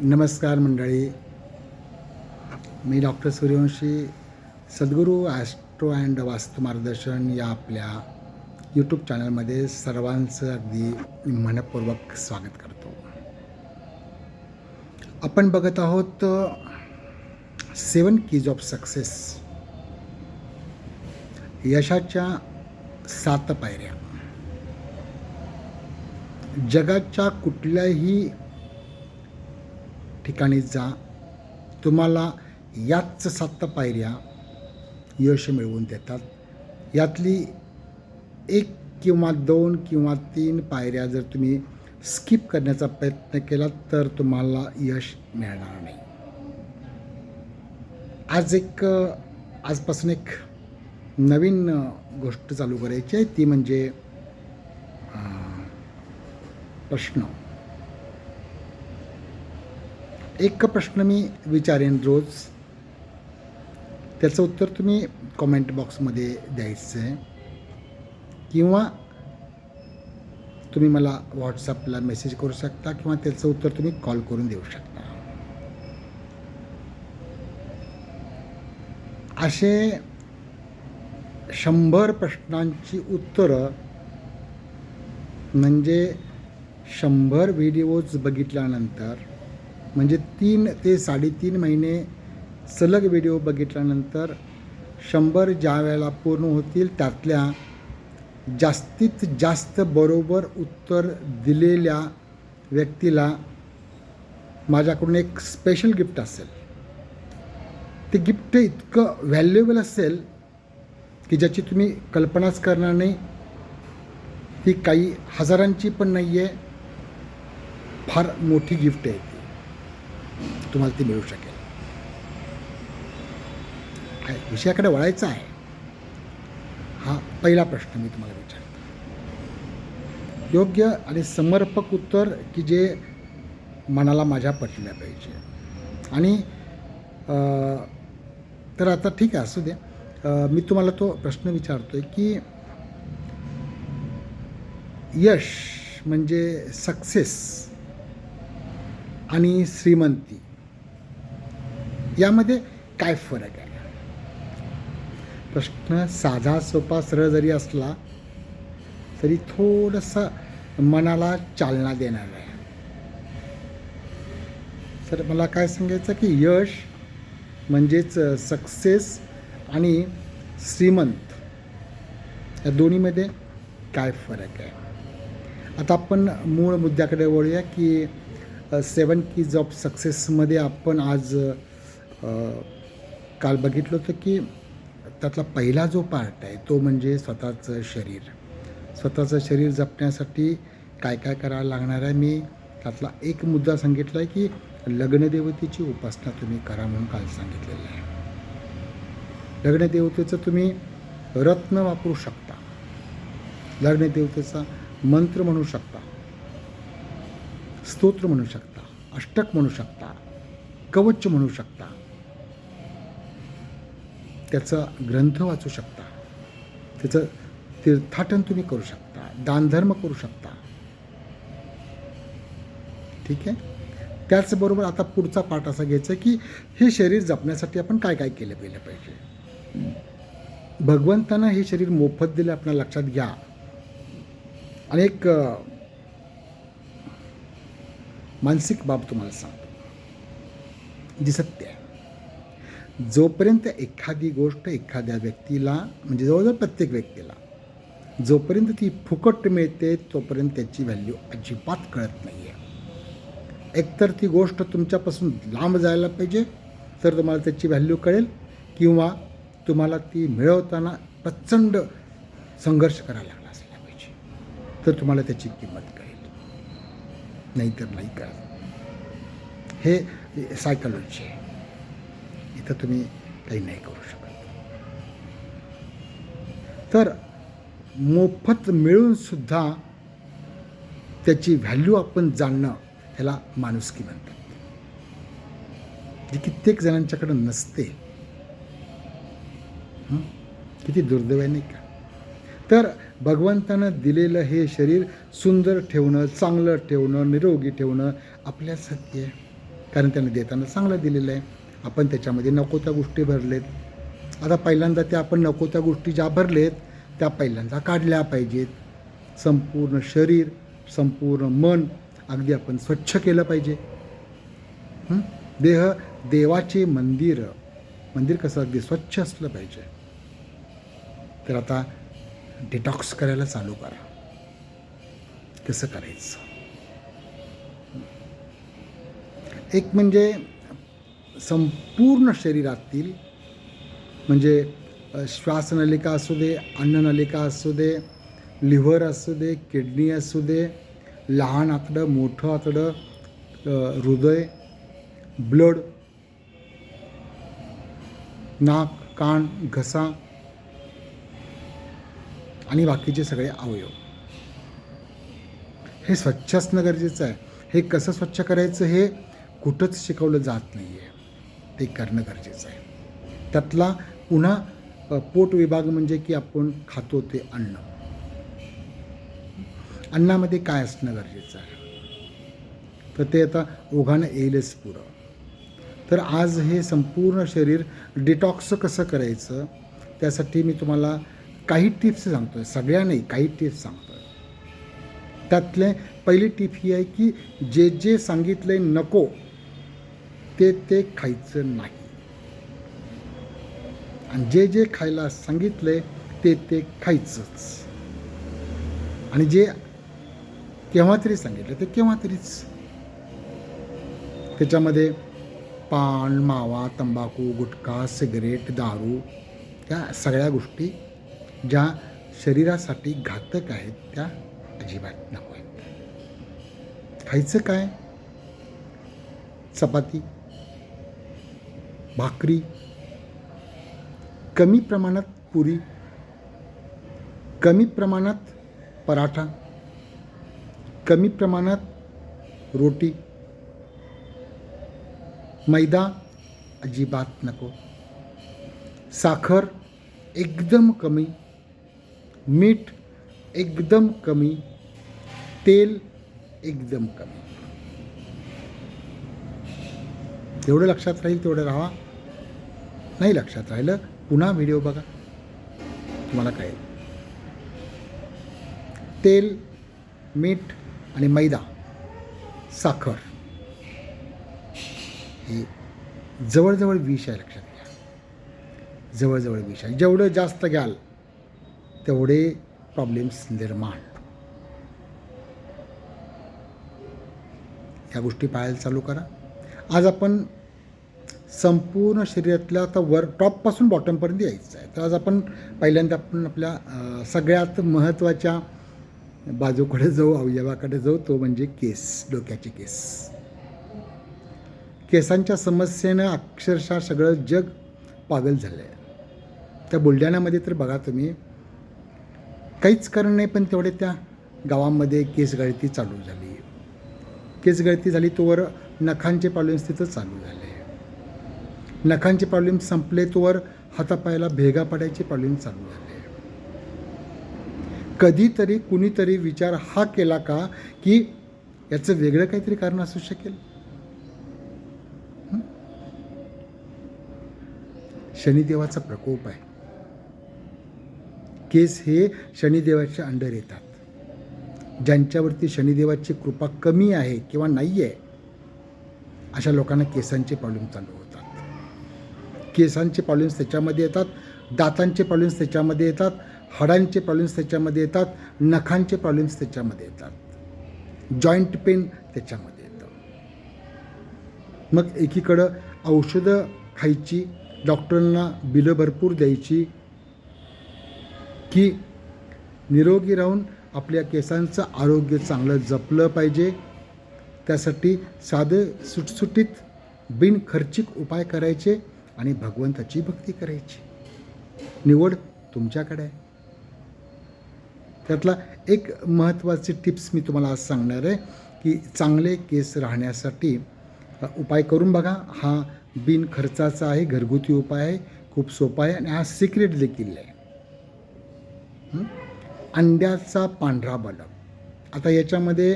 नमस्कार मंडळी, मी doctor Suryavanshi, Sadhguru Austro and वास्तु मार्गदर्शन या आपल्या यूट्यूब चॅनलमध्ये सर्वांचं अगदी मनपूर्वक स्वागत करतो. आपण बघत आहोत 7 कीज ऑफ सक्सेस, यशाच्या 7 पायऱ्या. जगाच्या कुठल्याही ठिकाणी जा, तुम्हाला याच 7 पायऱ्या यश मिळवून देतात. यातली 1 किंवा 2 किंवा 3 पायऱ्या जर तुम्ही स्किप करण्याचा प्रयत्न केला तर तुम्हाला यश मिळणार नाही. आजपासून एक नवीन गोष्ट चालू करायची आहे, ती म्हणजे प्रश्न. एक प्रश्न मी विचारेन रोज, त्याचं उत्तर तुम्ही कॉमेंट बॉक्समध्ये द्यायचं आहे किंवा तुम्ही मला व्हॉट्सअपला मेसेज करू शकता किंवा त्याचं उत्तर तुम्ही कॉल करून देऊ शकता. असे 100 प्रश्नांची उत्तरं म्हणजे 100 व्हिडिओज बघितल्यानंतर, म्हणजे 3 ते 3.5 महिने सलग व्हिडिओ बघितल्यानंतर 100 ज्या वेळेला पूर्ण होतील त्यातल्या जास्तीत जास्त बरोबर उत्तर दिलेल्या व्यक्तीला माझ्याकडून एक स्पेशल गिफ्ट असेल. ते गिफ्ट इतकं व्हॅल्युएबल असेल की ज्याची तुम्ही कल्पनाच करणार नाही. ती काही हजारांची पण नाही आहे, फार मोठी गिफ्ट आहे ती, तुम्हाला ती मिळू शकेल. विषयाकडे वळायचा आहे. हा पहिला प्रश्न मी तुम्हाला विचारतो. योग्य आणि समर्पक उत्तर की जे मनाला माझ्या पटलं पाहिजे. आणि तर आता ठीक आहे, असू दे. मी तुम्हाला तो प्रश्न विचारतोय की यश म्हणजे सक्सेस आणि श्रीमंती यामध्ये काय फरक आहे? प्रश्न साधा सोपा सरळ जरी असला तरी थोडंसं मनाला चालना देणार आहे. तर मला काय सांगायचं की यश म्हणजेच सक्सेस आणि श्रीमंत या दोन्हीमध्ये काय फरक आहे? आता आपण मूळ मुद्द्याकडे वळूया की 7 कीज ऑफ सक्सेसमध्ये आपण आज काल बघितलं होतं की त्यातला पहिला जो पार्ट आहे तो म्हणजे स्वतःचं शरीर. स्वतःचं शरीर जपण्यासाठी काय काय करायला लागणार आहे. मी त्यातला एक मुद्दा सांगितला आहे की लग्नदेवतेची उपासना तुम्ही करा म्हणून काल सांगितलेलं आहे. लग्नदेवतेचं तुम्ही रत्न वापरू शकता, लग्नदेवतेचा मंत्र म्हणू शकता, स्तोत्र म्हणू शकता, अष्टक म्हणू शकता, कवच म्हणू शकता, त्याचा ग्रंथ वाचू शकता, त्याचं तीर्थाटन तुम्ही करू शकता, दानधर्म करू शकता. ठीक आहे. त्याचबरोबर आता पुढचा पाठ असा घ्यायचा की हे शरीर जपण्यासाठी आपण काय काय केलं पाहिजे. भगवंतानं हे शरीर मोफत दिलं, आपल्या लक्षात घ्या. आणि एक मानसिक बाब तुम्हाला सांगतो जी सत्य आहे. जोपर्यंत एखादी गोष्ट एखाद्या व्यक्तीला, म्हणजे जवळजवळ प्रत्येक व्यक्तीला, जोपर्यंत ती फुकट मिळते तोपर्यंत त्याची व्हॅल्यू अजिबात कळत नाही आहे. एकतर ती गोष्ट तुमच्यापासून लांब जायला पाहिजे तर तुम्हाला त्याची व्हॅल्यू कळेल, किंवा तुम्हाला ती मिळवताना प्रचंड संघर्ष करायला लागला असला पाहिजे तर तुम्हाला त्याची किंमत कळेल, नाहीतर नाही कळत. हे सायकॉलॉजी आहे. इथं तुम्ही काही नाही करू शकत. तर मोफत मिळूनसुद्धा त्याची व्हॅल्यू आपण जाणणं, ह्याला माणुसकी म्हणतात, जी कित्येक जणांच्याकडं नसते. किती दुर्दैव आहे नाही का? तर भगवंतानं दिलेलं हे शरीर सुंदर ठेवणं, चांगलं ठेवणं, निरोगी ठेवणं आपल्यासाठी आहे. कारण त्याने देताना चांगलं दिलेलं आहे. आपण त्याच्यामध्ये नको त्या गोष्टी भरलेत. आता पहिल्यांदा त्या आपण नको त्या गोष्टी ज्या भरलेत त्या पहिल्यांदा काढल्या पाहिजेत. संपूर्ण शरीर, संपूर्ण मन अगदी आपण स्वच्छ केलं पाहिजे. देह देवाचे मंदिर कसं अगदी स्वच्छ असलं पाहिजे. तर आता डिटॉक्स करायला चालू करा. कसं करायचं? एक म्हणजे संपूर्ण शरीरातील, म्हणजे श्वासनलिका असू दे, अन्ननलिका असू दे, लिव्हर असू दे, किडनी असू दे, लहान आतडं, मोठं आतडं, हृदय, ब्लड, नाक, कान, घसा आणि बाकीचे सगळे अवयव हे स्वच्छ असणं गरजेचं आहे. हे कसं स्वच्छ करायचं हे कुठंच शिकवलं जात नाही आहे. ते करणं गरजेचं आहे. त्यातला पुन्हा पोट विभाग म्हणजे की आपण खातो ते अन्न. अन्नामध्ये काय असणं गरजेचं आहे, तर ते आता ओघानं येईलच पुढं. तर आज हे संपूर्ण शरीर डिटॉक्स कसं करायचं त्यासाठी मी तुम्हाला काही टिप्स सांगतो आहे. सगळ्या नाही, काही टिप्स सांगतो आहे. त्यातले पहिली टिप ही आहे की जे जे सांगितले नको ते ते खायचं नाही, आणि जे जे खायला सांगितले ते ते खायचंच. आणि जे केव्हा तरी सांगितलं ते केव्हा तरीच. त्याच्यामध्ये पान, मावा, तंबाखू, गुटखा, सिगरेट, दारू या सगळ्या गोष्टी ज्या शरीरासाठी घातक आहेत त्या अजिबात नको आहेत. खायचं काय? चपाती, भाकरी, कमी प्रमाणात पुरी, कमी प्रमाणात पराठा, कमी प्रमाणात रोटी. मैदा अजिबात नको. साखर एकदम कमी, मीठ एकदम कमी, तेल एकदम कमी. जेवढं लक्षात राहील तेवढं राहा. नाही लक्षात राहिलं पुन्हा व्हिडिओ बघा, तुम्हाला कळेल. तेल, मीठ आणि मैदा, साखर हे जवळजवळ विष आहे. लक्षात घ्या, जवळजवळ विष आहे. जेवढं जास्त घ्याल तेवढे प्रॉब्लेम्स निर्माण. या गोष्टी पाहायला चालू करा. आज आपण संपूर्ण शरीरातल्या आता टॉपपासून बॉटमपर्यंत यायचं आहे. तर आज आपण पहिल्यांदा आपण आपल्या सगळ्यात महत्त्वाच्या बाजूकडे जाऊ, अवयवाकडे जाऊ. तो म्हणजे केस, डोक्याचे केस. केसांच्या समस्येनं अक्षरशः सगळं जग पागल झालं आहे. त्या बुलढाण्यामध्ये तर बघा तुम्ही, काहीच कारण नाही पण तेवढे त्या गावामध्ये केस गळती चालू झाली. केस गळती झाली तोवर नखांचे प्रॉब्लेम्स तिथं चालू झाले. नखांचे प्रॉब्लेम संपले तोवर हातापायाला भेगा पडायचे प्रॉब्लेम चालू झाले. कधीतरी कुणीतरी विचार हा केला का की याचं वेगळं काहीतरी कारण असू शकेल? शनिदेवाचा प्रकोप आहे. केस हे शनिदेवाच्या अंडर येतात. ज्यांच्यावरती शनिदेवाची कृपा कमी आहे किंवा नाही आहे अशा लोकांना केसांचे प्रॉब्लेम चालू होतात. केसांचे प्रॉब्लेम्स त्याच्यामध्ये येतात, दातांचे प्रॉब्लेम्स त्याच्यामध्ये येतात, हाडांचे प्रॉब्लेम्स त्याच्यामध्ये येतात, नखांचे प्रॉब्लेम्स त्याच्यामध्ये येतात, जॉईंट पेन त्याच्यामध्ये येतं. मग एकीकडं औषधं खायची, डॉक्टरांना बिलं भरपूर द्यायची, की निरोगी राहून आपल्या केसांचं आरोग्य चांगलं जपलं पाहिजे. त्यासाठी साधे सुटसुटीत बिनखर्चिक उपाय करायचे आणि भगवंताची भक्ती करायची. निवड तुमच्याकडे आहे. त्यातला एक महत्त्वाची टिप्स मी तुम्हाला आज सांगणार आहे की चांगले केस राहण्यासाठी उपाय करून बघा. हा बिनखर्चाचा आहे, घरगुती उपाय आहे, खूप सोपा आहे आणि हा सिक्रेट देखील आहे. अंड्याचा पांढरा बलक. आता याच्यामध्ये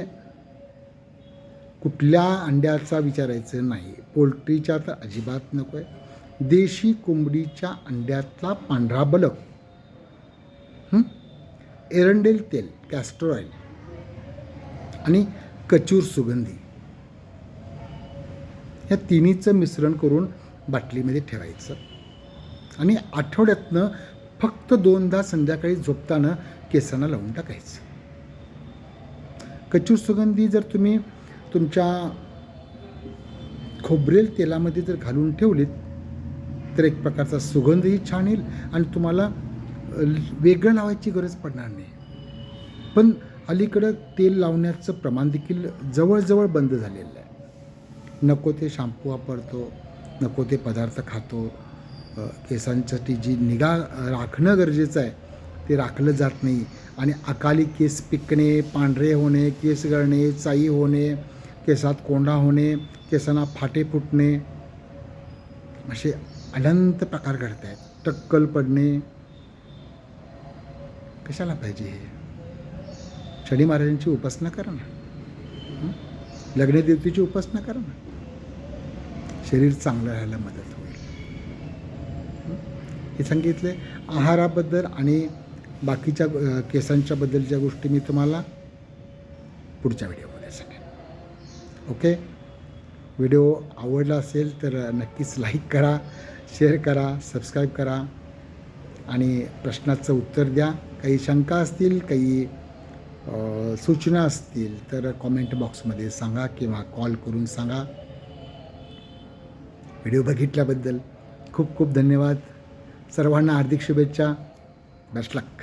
कुठल्या अंड्याचा विचारायचं नाही, पोल्ट्रीच्या तर अजिबात नको आहे. देशी कोंबडीच्या अंड्यातला पांढरा बलक, एरंडेल तेल, कॅस्टर ऑइल आणि कचूर सुगंधी, ह्या तिन्हीचं मिश्रण करून बाटलीमध्ये ठेवायचं आणि आठवड्यातनं फक्त 2दा संध्याकाळी झोपताना केसांना लावून टाकायचं. कचूर सुगंधी जर तुम्ही तुमच्या खोबरेल तेलामध्ये जर घालून ठेवलीत तर एक प्रकारचा सुगंधही छान येईल आणि तुम्हाला वेगळं लावायची गरज पडणार नाही. पण अलीकडं तेल लावण्याचं प्रमाण देखील जवळजवळ बंद झालेलं आहे. नको ते शॅम्पू वापरतो, नको ते पदार्थ खातो. केसांसाठी जी निगा राखणं गरजेचं आहे ते राखलं जात नाही आणि अकाली केस पिकणे, पांढरे होणे, केस गळणे, चाई होणे, केसात कोंडा होणे, केसांना फाटे फुटणे, असे अनंत प्रकार घडत आहेत. टक्कल पडणे, कशाला पाहिजे हे? शनी महाराजांची उपासना करा ना, लग्नदेवतेची उपासना करा ना, शरीर चांगलं राहायला मदत होईल. हे सांगितले. आहाराबद्दल आणि बाकीच्या केसांच्या बद्दलच्या गोष्टी मी तुम्हाला पुढच्या व्हिडिओमध्ये सांगेन. ओके. व्हिडिओ आवडला असेल तर नक्कीच लाईक करा, शेअर करा, सबस्क्राईब करा आणि प्रश्नाचं उत्तर द्या. काही शंका असतील, काही सूचना असतील तर कॉमेंट बॉक्समध्ये सांगा किंवा कॉल करून सांगा. व्हिडिओ बघितल्याबद्दल खूप खूप धन्यवाद. सर्वांना हार्दिक शुभेच्छा. बेस्ट लक.